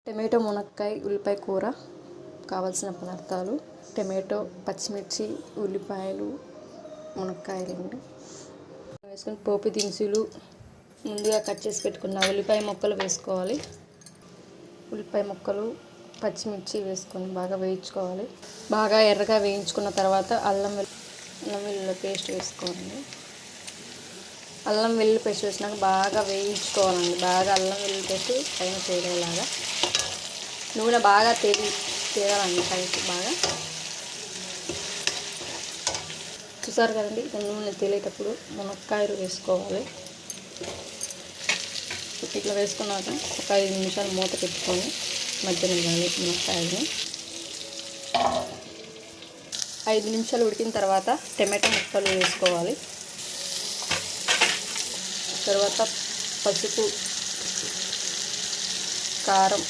Tomato మునక్కాయ ఉల్లిపాయ కూర కావాల్సిన పదార్థాలు: టమాటో, పచ్చిమిర్చి, ఉల్లిపాయలు, మునక్కాయలు వేసుకొని పోపు దినుసులు ముందుగా కట్ చేసి పెట్టుకున్న ఉల్లిపాయ ముక్కలు వేసుకోవాలి. ఉల్లిపాయ ముక్కలు, పచ్చిమిర్చి వేసుకొని బాగా వేయించుకోవాలి. బాగా ఎర్రగా వేయించుకున్న తర్వాత అల్లం వెల్లుల్లి పేస్ట్ వేసుకోవాలి. అల్లం వెల్లుల్లి పేస్ట్ వేసినాక బాగా వేయించుకోవాలండి. బాగా అల్లం వెల్లుల్లి పేస్ట్ పైన తేలేలాగా నూనె బాగా తేలాలండి పైకి బాగా. చూసారు కదండి, నూనె తేలేటప్పుడు మునక్కాయలు వేసుకోవాలి. ఇట్లా వేసుకున్నాక ఒక 5 నిమిషాలు మూత పెట్టుకొని మధ్యనివ్వాలి మునక్కాయలని. 5 నిమిషాలు ఉడికిన తర్వాత టమాటా ముక్కలు వేసుకోవాలి. తర్వాత పసుపు, కారం